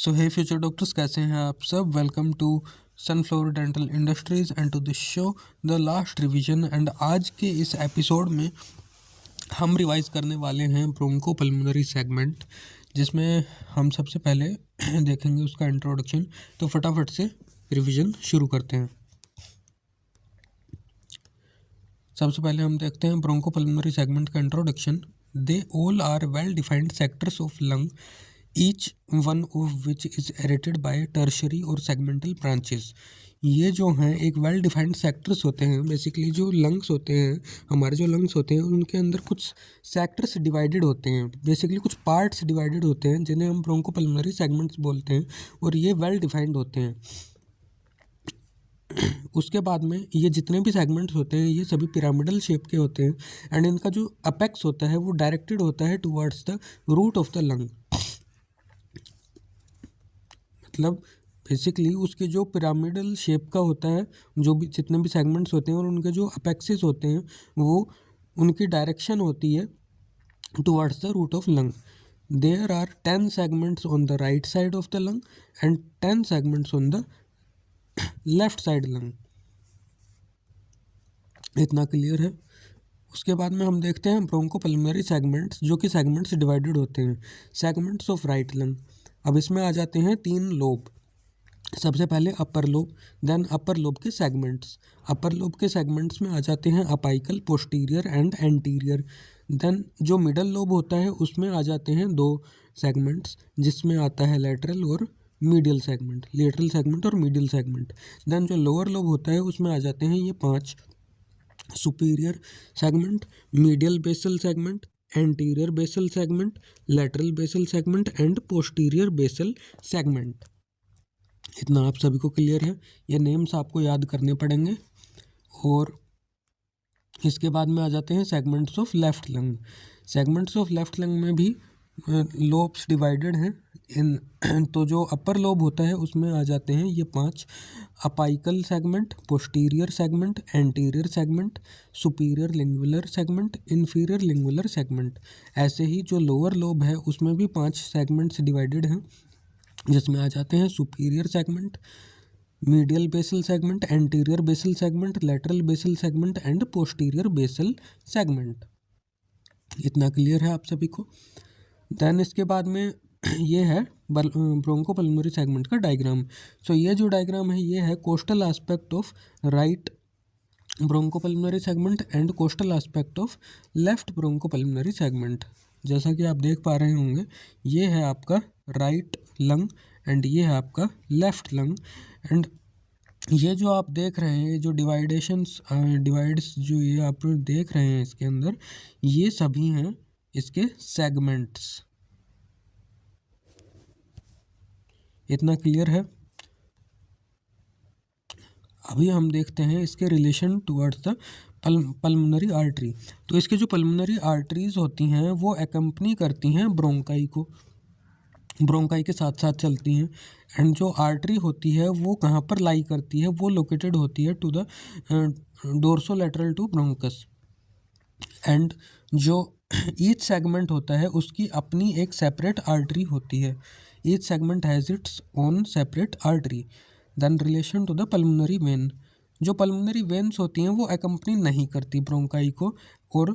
सो हे future doctors, कैसे हैं आप सब। Welcome to sunflower dental industries and to this show the last revision. And आज के इस एपिसोड में हम रिवाइज करने वाले हैं ब्रोंको पल्मोनरी सेगमेंट, जिसमें हम सबसे पहले देखेंगे उसका इंट्रोडक्शन। तो फटाफट से रिवीजन शुरू करते हैं। सबसे पहले हम देखते हैं ब्रोंको पल्मोनरी सेगमेंट का introduction. They all are well defined sectors of lung, each one of which is aerated by tertiary और सेगमेंटल ब्रांचेस। ये जो हैं एक वेल डिफाइंड सेक्टर्स होते हैं। बेसिकली जो लंग्स होते हैं, हमारे जो लंग्स होते हैं, उनके अंदर कुछ सेक्टर्स डिवाइडेड होते हैं, बेसिकली कुछ पार्ट्स डिवाइडेड होते हैं, जिन्हें हम ब्रोंकोपल्मोनरी सेगमेंट्स बोलते हैं, और ये वेल डिफाइंड होते हैं। उसके बाद में ये जितने भी सेगमेंट्स होते हैं, ये सभी पिरामिडल शेप के होते हैं, एंड इनका जो अपेक्स होता है वो डायरेक्टेड होता है towards the root of the lung. मतलब बेसिकली उसके जो पिरामिडल शेप का होता है, जो भी जितने भी सेगमेंट्स होते हैं और उनके जो अपेक्सिस होते हैं, वो उनकी डायरेक्शन होती है towards the root of lung. There are 10 segments on the right side of the lung and 10 segments on the left side lung. इतना क्लियर है। उसके बाद में हम देखते हैं ब्रोंकोपल्मोनरी सेगमेंट्स, जो कि सेगमेंट्स डिवाइडेड होते हैं। सेगमेंट्स ऑफ राइट लंग, अब इसमें आ जाते हैं 3 लोब। सबसे पहले upper lobe, then upper lobe के सेगमेंट्स। अपर लोब के सेगमेंट्स में आ जाते हैं apical, posterior and anterior. Then जो मिडल लोब होता है उसमें आ जाते हैं 2 सेगमेंट्स, जिसमें आता है लेटरल और मीडियल सेगमेंट, लेटरल सेगमेंट और मीडियल सेगमेंट। देन जो लोअर लोब होता है उसमें आ जाते हैं ये 5 superior segment, medial basal segment, anterior basal segment, lateral basal segment and posterior basal segment. इतना आप सभी को क्लियर है। ये नेम्स आपको याद करने पड़ेंगे। और इसके बाद में आ जाते हैं segments of left lung. Segments of left lung में भी लोब्स डिवाइडेड हैं इन तो जो अपर लोब होता है उसमें आ जाते हैं ये 5 apical segment, posterior segment, anterior segment, superior lingular segment, inferior lingular segment. ऐसे ही जो लोअर लोब है उसमें भी 5 सेगमेंट्स डिवाइडेड हैं, जिसमें आ जाते हैं superior segment, medial basal segment, anterior basal segment, lateral basal segment and posterior basal segment. इतना क्लियर है आप सभी को। देन इसके बाद में ये है ब्रोंकोपल्मोनरी सेगमेंट का डायग्राम। सो ये जो डायग्राम है ये है coastal aspect of right bronchopulmonary segment and costal aspect of left bronchopulmonary segment. जैसा कि आप देख पा रहे होंगे, ये है आपका राइट लंग एंड ये है आपका लेफ्ट लंग। एंड ये जो आप देख रहे हैं, जो डिवाइड्स जो ये आप देख रहे हैं इसके अंदर, ये सभी हैं इसके सेगमेंट्स। इतना क्लियर है। अभी हम देखते हैं इसके relation towards the pulmonary artery. तो इसके जो पल्मोनरी आर्टरीज होती हैं वो एकम्पनी करती हैं ब्रोंकाई को, ब्रोंकाई के साथ साथ चलती हैं। एंड जो आर्टरी होती है वो कहाँ पर लाई करती है, वो लोकेटेड होती है to the dorsolateral to bronchus. And जो ईच सेगमेंट होता है उसकी अपनी एक सेपरेट आर्टरी होती है। Each segment has its own separate artery. Then relation to the pulmonary vein, जो पल्मोनरी वेन्स होती हैं वो एकम्पनी नहीं करती ब्रोंकाई को और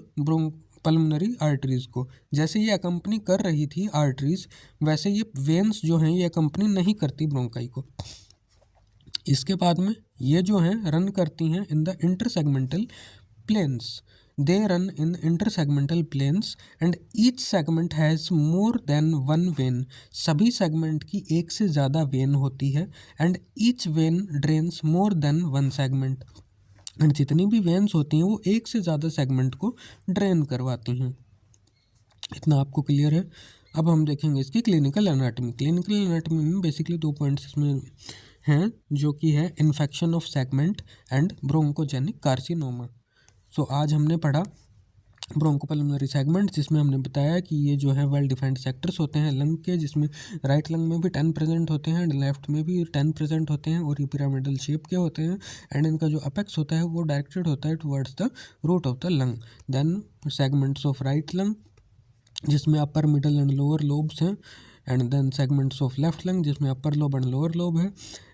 पल्मोनरी आर्टरीज़ को। जैसे ये एकम्पनी कर रही थी आर्टरीज़, वैसे ये वेन्स जो हैं ये एकम्पनी नहीं करती ब्रोंकाई को। इसके बाद में ये जो हैं रन करती हैं in the intersegmental planes. They run in intersegmental planes and each segment has more than one vein. सभी सेगमेंट की एक से ज़्यादा वेन होती है and each vein drains more than one segment. And जितनी भी वेन्स होती हैं वो एक से ज़्यादा सेगमेंट को ड्रेन करवाती हैं। इतना आपको क्लियर है। अब हम देखेंगे इसकी क्लिनिकल एनाटॉमी। क्लिनिकल एनाटॉमी में बेसिकली 2 पॉइंट्स इसमें हैं, जो कि है infection of segment and bronchogenic carcinoma. So आज हमने पढ़ा ब्रोंकोपल्मोनरी सेगमेंट, जिसमें हमने बताया कि ये जो है वेल डिफाइंड सेक्टर्स होते हैं लंग के, जिसमें राइट लंग में भी 10 प्रेजेंट होते हैं, लेफ्ट में भी 10 प्रेजेंट होते हैं, और ये पिरामिडल शेप के होते हैं। एंड इनका जो अपेक्स होता है वो डायरेक्टेड होता है towards the root of the lung. Then segments of right lung, जिसमें upper, middle and lower lobes हैं। And then segments of left lung जिसमें upper lobe and lower lobe है।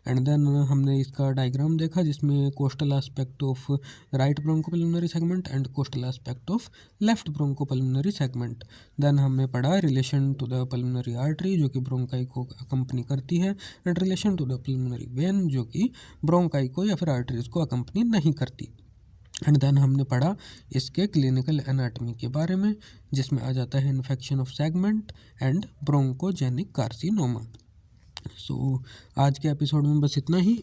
एंड देन हमने इसका डायग्राम देखा जिसमें costal aspect of right bronchopulmonary segment and costal aspect of left bronchopulmonary segment. Then हमने पढ़ा relation to the pulmonary artery जो कि ब्रोंकाई को अकम्पनी करती है, and relation to the pulmonary vein जो कि ब्रोंकाई को या फिर आर्टरीज को अकम्पनी नहीं करती। एंड देन हमने पढ़ा इसके क्लिनिकल एनाटॉमी के बारे में जिसमें आ जाता है infection of segment and bronchogenic carcinoma. So आज के एपिसोड में बस इतना ही।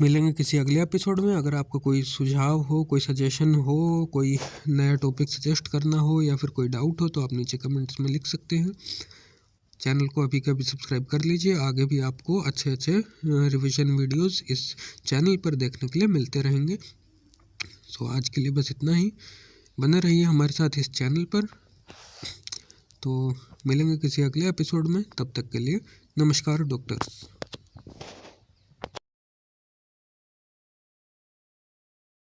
मिलेंगे किसी अगले एपिसोड में। अगर आपका कोई सुझाव हो, कोई सजेशन हो, कोई नया टॉपिक सजेस्ट करना हो या फिर कोई डाउट हो तो आप नीचे कमेंट्स में लिख सकते हैं। चैनल को अभी कभी सब्सक्राइब कर लीजिए, आगे भी आपको अच्छे अच्छे रिवीजन वीडियोस इस चैनल पर देखने के लिए मिलते रहेंगे। सो आज के लिए बस इतना ही। बने रहिए हमारे साथ इस चैनल पर। तो मिलेंगे किसी अगले एपिसोड में, तब तक के लिए नमस्कार डॉक्टर्स।